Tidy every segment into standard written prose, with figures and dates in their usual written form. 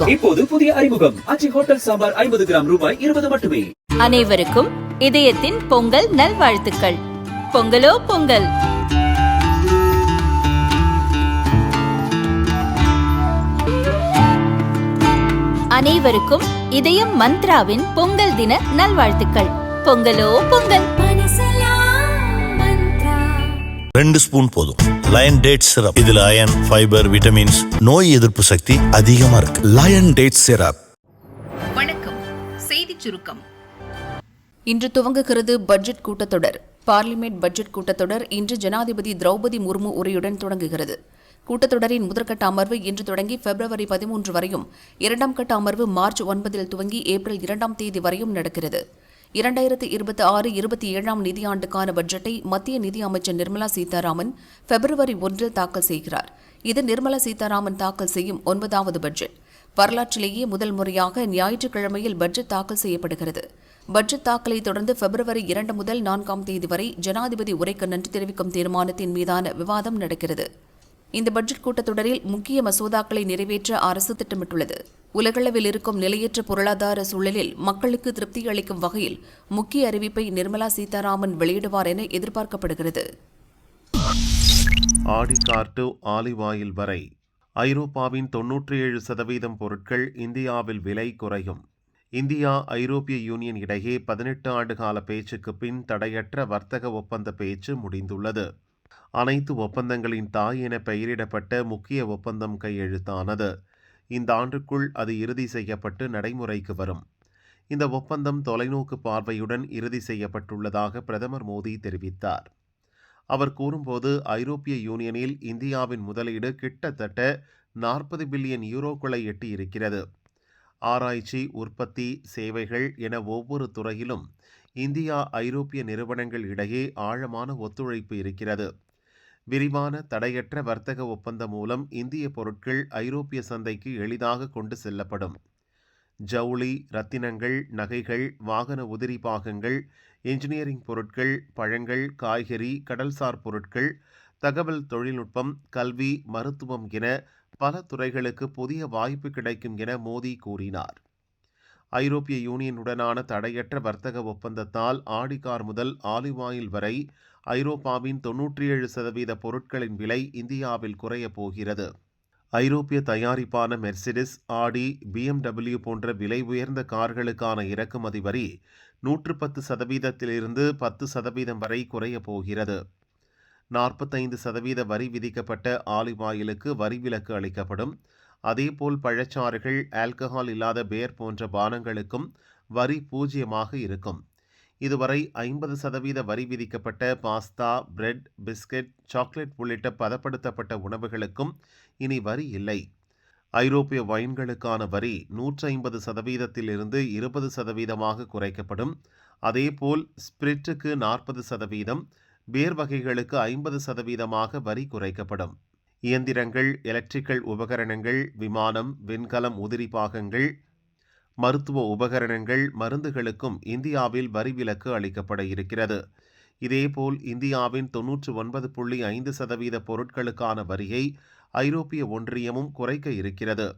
இப்போது புதிய அறிமுகம் அச்சி ஹோட்டல் சாம்பார் 50 கிராம் ரூபாய் 20 மட்டுமே. அனைவருக்கும் இதயத்தின் பொங்கல் நல்வாழ்த்துக்கள். பொங்கலோ பொங்கல். அனைவருக்கும் இதயம் மந்த்ராவின் பொங்கல் தின நல்வாழ்த்துக்கள். பொங்கலோ பொங்கல். 2 ஸ்பூன் போதும். Lion date syrup. இதுல அயன், ஃபைபர், விட்டமின்ஸ், நோய் எதிர்ப்பு சக்தி அதிகமா இருக்கு. Lion date syrup. வணக்கம். செய்திச் சுருக்கம். இன்று துவங்குகிறது பட்ஜெட் கூட்டத்தொடர். பார்லிமெண்ட் பட்ஜெட் கூட்டத்தொடர் இன்று ஜனாதிபதி திரௌபதி முர்மு உரையுடன் தொடங்குகிறது. கூட்டத்தொடரின் முதற்கட்ட அமர்வு இன்று தொடங்கி பிப்ரவரி 13 வரையும், இரண்டாம் கட்ட அமர்வு மார்ச் 9 துவங்கி ஏப்ரல் 2 வரையும் நடக்கிறது. 2026-27 நிதியாண்டுக்கான பட்ஜெட்டை மத்திய நிதி அமைச்சர் நிர்மலா சீதாராமன் பிப்ரவரி 1 தாக்கல் செய்கிறார். இது நிர்மலா சீதாராமன் தாக்கல் செய்யும் 9வது பட்ஜெட். வரலாற்றிலேயே முதல் முறையாக ஞாயிற்றுக்கிழமையில் பட்ஜெட் தாக்கல் செய்யப்படுகிறது. பட்ஜெட் தாக்கலை தொடர்ந்து பிப்ரவரி 2 முதல் 4 வரை ஜனாதிபதி உரைக்கு நன்றி தெரிவிக்கும் தீர்மானத்தின் மீதான விவாதம் நடக்கிறது. இந்த பட்ஜெட் கூட்டத்தொடரில் முக்கிய மசோதாக்களை நிறைவேற்ற அரசு திட்டமிட்டுள்ளது. உலகளவில் இருக்கும் நிலையற்ற பொருளாதார சூழலில் மக்களுக்கு திருப்தி அளிக்கும் வகையில் முக்கிய அறிவிப்பை நிர்மலா சீதாராமன் வெளியிடுவார் என எதிர்பார்க்கப்படுகிறது. Audi car to olive oil வரை ஐரோப்பாவின் 97% பொருட்கள் இந்தியாவில் விலை குறையும். இந்தியா ஐரோப்பிய யூனியன் இடையே 18 ஆண்டு கால பேச்சுக்கு பின் தடையற்ற வர்த்தக ஒப்பந்த பேச்சு முடிந்துள்ளது. அனைத்து ஒப்பந்தங்களின் தாய் என பெயரிடப்பட்ட முக்கிய ஒப்பந்தம் கையெழுத்தானது. இந்த ஆண்டுக்குள் அது இறுதி செய்யப்பட்டு நடைமுறைக்கு வரும். இந்த ஒப்பந்தம் தொலைநோக்கு பார்வையுடன் இறுதி செய்யப்பட்டுள்ளதாக பிரதமர் மோடி தெரிவித்தார். அவர் கூறும்போது, ஐரோப்பிய யூனியனில் இந்தியாவின் முதலீடு கிட்டத்தட்ட 40 பில்லியன் யூரோக்களை எட்டியிருக்கிறது. ஆராய்ச்சி, உற்பத்தி, சேவைகள் என ஒவ்வொரு துறையிலும் இந்தியா ஐரோப்பிய நிறுவனங்கள் இடையே ஆழமான ஒத்துழைப்பு இருக்கிறது. விரிவான தடையற்ற வர்த்தக ஒப்பந்தம் மூலம் இந்திய பொருட்கள் ஐரோப்பிய சந்தைக்கு எளிதாக கொண்டு செல்லப்படும். ஜவுளி, ரத்தினங்கள், நகைகள், வாகன உதிரி பாகங்கள், என்ஜினியரிங் பொருட்கள், பழங்கள், காய்கறி, கடல்சார் பொருட்கள், தகவல் தொழில்நுட்பம், கல்வி, மருத்துவம் என பல துறைகளுக்கு புதிய வாய்ப்பு கிடைக்கும் என மோடி கூறினார். ஐரோப்பிய யூனியனுடனான தடையற்ற வர்த்தக ஒப்பந்தத்தால் ஆடி கார் முதல் ஆலிவ் ஆயில் வரை ஐரோப்பாவின் 97% பொருட்களின் விலை இந்தியாவில் குறைய போகிறது. ஐரோப்பிய தயாரிப்பான மெர்சிடிஸ், ஆடி, BMW போன்ற விலை உயர்ந்த கார்களுக்கான இறக்குமதி வரி 110%-இருந்து 10% வரை குறைய போகிறது. 45% வரி விதிக்கப்பட்ட ஆலிவ் ஆயிலுக்கு வரி விலக்கு அளிக்கப்படும். அதேபோல் பழச்சாறுகள், ஆல்கஹால் இல்லாத பேர் போன்ற பானங்களுக்கும் வரி 0 இருக்கும். இதுவரை 50% வரி விதிக்கப்பட்ட பாஸ்தா, பிரெட், பிஸ்கட், சாக்லேட் உள்ளிட்ட பதப்படுத்தப்பட்ட உணவுகளுக்கும் இனி வரி இல்லை. ஐரோப்பிய வைன்களுக்கான வரி 150%-இருந்து 20% குறைக்கப்படும். அதேபோல் ஸ்பிரிட்டுக்கு 40%, பேர் வகைகளுக்கு 50% வரி குறைக்கப்படும். இயந்திரங்கள், எலக்ட்ரிக்கல் உபகரணங்கள், விமானம், விண்கலம் உதிரி பாகங்கள், மருத்துவ உபகரணங்கள், மருந்துகளுக்கும் இந்தியாவில் வரி விலக்கு அளிக்கப்பட இருக்கிறது. இதேபோல் இந்தியாவின் 99.5% பொருட்களுக்கான வரியை ஐரோப்பிய ஒன்றியமும் குறைக்க இருக்கிறது.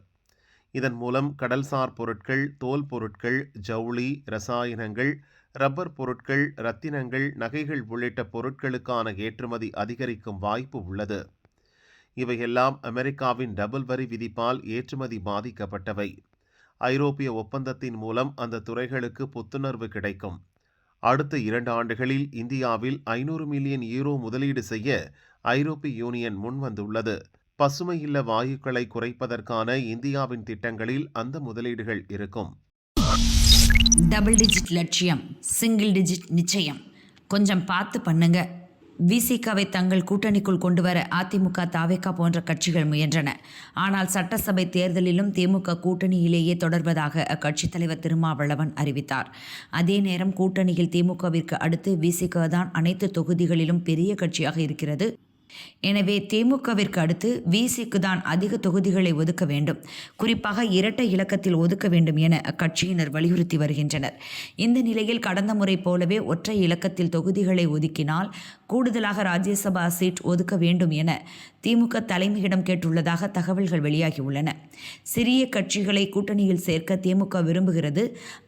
இதன் மூலம் கடல்சார் பொருட்கள், தோல் பொருட்கள், ஜவுளி, ரசாயனங்கள், ரப்பர் பொருட்கள், ரத்தினங்கள், நகைகள் உள்ளிட்ட பொருட்களுக்கான ஏற்றுமதி அதிகரிக்கும் வாய்ப்பு உள்ளது. இவையெல்லாம் அமெரிக்காவின் டபுள் வரி விதிப்பால் ஏற்றுமதி பாதிக்கப்பட்டவை. ஐரோப்பிய ஒப்பந்தத்தின் மூலம் அந்த துறைகளுக்கு புத்துணர்வு கிடைக்கும். அடுத்த 2 ஆண்டுகளில் இந்தியாவில் 500 மில்லியன் யூரோ முதலீடு செய்ய ஐரோப்பிய யூனியன் முன்வந்துள்ளது. பசுமை இல்ல வாயுக்களை குறைப்பதற்கான இந்தியாவின் திட்டங்களில் அந்த முதலீடுகள் இருக்கும். டபுள் டிஜிட் லட்சியம், சிங்கிள் டிஜிட் நிச்சயம். கொஞ்சம் பார்த்து பண்ணுங்க. விசிகாவை தங்கள் கூட்டணிக்குள் கொண்டுவர அதிமுக, தாவேகா போன்ற கட்சிகள் முயன்றன. ஆனால் சட்டசபை தேர்தலிலும் திமுக கூட்டணியிலேயே தொடர்வதாக அக்கட்சித் தலைவர் திருமாவளவன் அறிவித்தார். அதே நேரம் கூட்டணியில் திமுகவிற்கு அடுத்து விசிக தான் அனைத்து தொகுதிகளிலும் பெரிய கட்சியாக இருக்கிறது. எனவே திமுகவிற்கு அடுத்து விசிக்கு தான் அதிக தொகுதிகளை ஒதுக்க வேண்டும், குறிப்பாக இரட்டை இலக்கத்தில் ஒதுக்க வேண்டும் என அக்கட்சியினர் வலியுறுத்தி வருகின்றனர். இந்த நிலையில் கடந்த முறை போலவே ஒற்றை இலக்கத்தில் தொகுதிகளை ஒதுக்கினால் கூடுதலாக ராஜ்யசபா சீட் ஒதுக்க வேண்டும் என திமுக தலைமையிடம் கேட்டுள்ளதாக தகவல்கள் வெளியாகியுள்ளன. சிறிய கட்சிகளை கூட்டணியில் சேர்க்க திமுக விரும்புகிறது.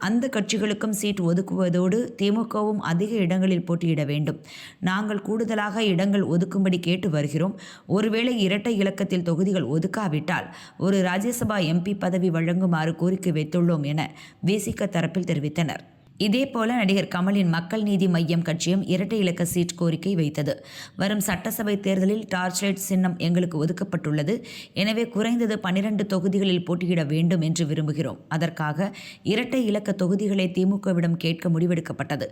அந்த கட்சிகளுக்கும் சீட் ஒதுக்குவதோடு திமுகவும் அதிக இடங்களில் போட்டியிட வேண்டும். நாங்கள் கூடுதலாக இடங்கள் ஒதுக்கும்படி கேட்டு வருகிறோம். ஒருவேளை இரட்டை இலக்கத்தில் தொகுதிகள் ஒதுக்காவிட்டால் ஒரு ராஜ்யசபா எம்பி பதவி வழங்குமாறு கோரிக்கை வைத்துள்ளோம் என விசிக தரப்பில் தெரிவித்தனர். இதேபோல நடிகர் கமலின் மக்கள் நீதி மய்யம் கட்சியும் இரட்டை இலக்க சீட் கோரிக்கை வைத்தது. வரும் சட்டசபை தேர்தலில் டார்ச் லைட் சின்னம் எங்களுக்கு ஒதுக்கப்பட்டுள்ளது. எனவே குறைந்தது 12 தொகுதிகளில் போட்டியிட வேண்டும் என்று விரும்புகிறோம். அதற்காக இரட்டை இலக்க தொகுதிகளை திமுகவிடம் கேட்க முடிவெடுக்கப்பட்டது.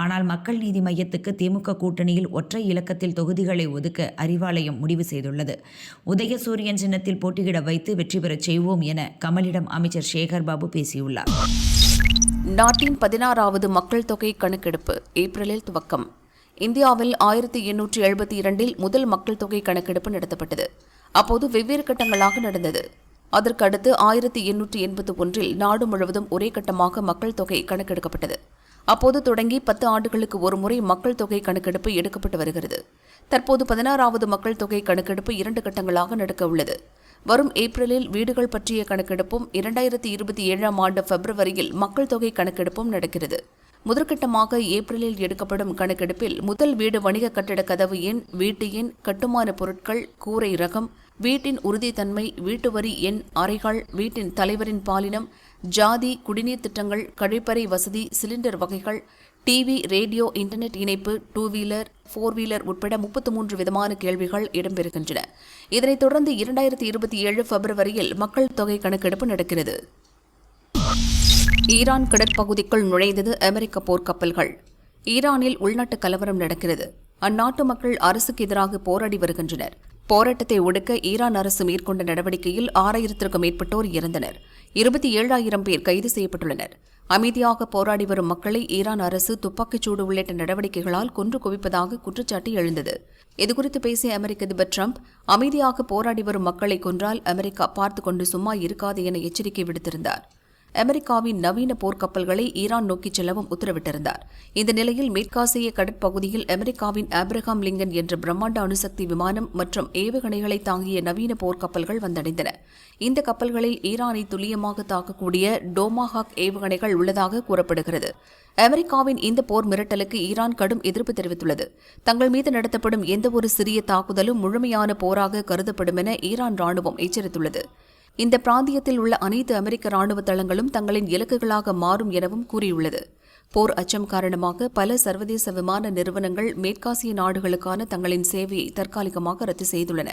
ஆனால் மக்கள் நீதி மய்யத்துக்கு திமுக கூட்டணியில் ஒற்றை இலக்கத்தில் தொகுதிகளை ஒதுக்க அறிவாலயம் முடிவு செய்துள்ளது. உதயசூரியன் சின்னத்தில் போட்டியிட வைத்து வெற்றி பெறச் செய்வோம் என கமலிடம் அமைச்சர் சேகர் பாபு பேசியுள்ளார். நாட்டின் 16வது மக்கள் தொகை கணக்கெடுப்பு ஏப்ரலில் துவக்கம். இந்தியாவில் 1872 முதல் மக்கள் தொகை கணக்கெடுப்பு நடத்தப்பட்டது. அப்போது வெவ்வேறு கட்டங்களாக நடந்தது. அதற்கு அடுத்து 1881 நாடு முழுவதும் ஒரே கட்டமாக மக்கள் தொகை கணக்கெடுக்கப்பட்டது. அப்போது தொடங்கி 10 ஆண்டுகளுக்கு ஒருமுறை மக்கள் தொகை கணக்கெடுப்பு எடுக்கப்பட்டு வருகிறது. தற்போது 16வது மக்கள் தொகை கணக்கெடுப்பு 2 கட்டங்களாக நடக்க உள்ளது. வரும் ஏப்ரலில் வீடுகள் பற்றிய கணக்கெடுப்பும் 2027ஆம் ஆண்டு பிப்ரவரியில் மக்கள் தொகை கணக்கெடுப்பும் நடக்கிறது. முதற்கட்டமாக ஏப்ரலில் எடுக்கப்படும் கணக்கெடுப்பில் முதல் வீடு வணிக கட்டட கதவு எண், வீட்டு எண், கட்டுமான பொருட்கள், கூரை ரகம், வீட்டின் உறுதித்தன்மை, வீட்டு வரி எண், அறைகள், வீட்டின் தலைவரின் பாலினம், ஜாதி, குடிநீர் திட்டங்கள், கழிப்பறை வசதி, சிலிண்டர் வகைகள், டிவி, ரேடியோ, இன்டர்நெட் இணைப்பு, 2 வீலர் 4 வீலர் உட்பட 33 விதமான கேள்விகள் இடம்பெறுகின்றன. இதனைத் தொடர்ந்து 2027 பிப்ரவரியில் மக்கள் தொகை கணக்கெடுப்பு நடக்கிறது. ஈரான் கடற்பகுதிக்குள் நுழைந்தது அமெரிக்க போர்க்கப்பல்கள். ஈரானில் உள்நாட்டு கலவரம் நடக்கிறது. அந்நாட்டு மக்கள் அரசுக்கு எதிராக போராடி வருகின்றனர். போராட்டத்தை ஒடுக்க ஈரான் அரசு மேற்கொண்ட நடவடிக்கையில் 6000க்கும் மேற்பட்டோர் இறந்தனர். 27,000 பேர் கைது செய்யப்பட்டுள்ளனர். அமைதியாக போராடி வரும் மக்களை ஈரான் அரசு துப்பாக்கிச்சூடு உள்ளிட்ட நடவடிக்கைகளால் கொன்று குவிப்பதாக குற்றச்சாட்டு எழுந்தது. இதுகுறித்து பேசிய அமெரிக்க அதிபர் டிரம்ப், அமைதியாக போராடி வரும் மக்களை கொன்றால் அமெரிக்கா பார்த்துக் கொண்டு சும்மா இருக்காது என எச்சரிக்கை விடுத்திருந்தார். அமெரிக்காவின் நவீன போர்க்கப்பல்களை ஈரான் நோக்கிச் செல்லவும் உத்தரவிட்டிருந்தார். இந்த நிலையில் மேற்காசிய கடற்பகுதியில் அமெரிக்காவின் ஆப்ரஹாம் லிங்கன் என்ற பிரம்மாண்ட அணுசக்தி விமானம் மற்றும் ஏவுகணைகளை தாங்கிய நவீன போர்க்கப்பல்கள் வந்தடைந்தன. இந்த கப்பல்களில் ஈரானை துல்லியமாக தாக்கக்கூடிய டோமாஹாக் ஏவுகணைகள் உள்ளதாக கூறப்படுகிறது. அமெரிக்காவின் இந்த போர் மிரட்டலுக்கு ஈரான் கடும் எதிர்ப்பு தெரிவித்துள்ளது. தங்கள் மீது நடத்தப்படும் எந்தவொரு சிறிய தாக்குதலும் முழுமையான போராக கருதப்படும் என ஈரான் ராணுவம் எச்சரித்துள்ளது. இந்த பிராந்தியத்தில் உள்ள அனைத்து அமெரிக்க ராணுவ தளங்களும் தங்களின் இலக்குகளாக மாறும் எனவும் கூறியுள்ளது. போர் அச்சம் காரணமாக பல சர்வதேச விமான நிறுவனங்கள் மேற்காசிய நாடுகளுக்கான தங்களின் சேவையை தற்காலிகமாக ரத்து செய்துள்ளன.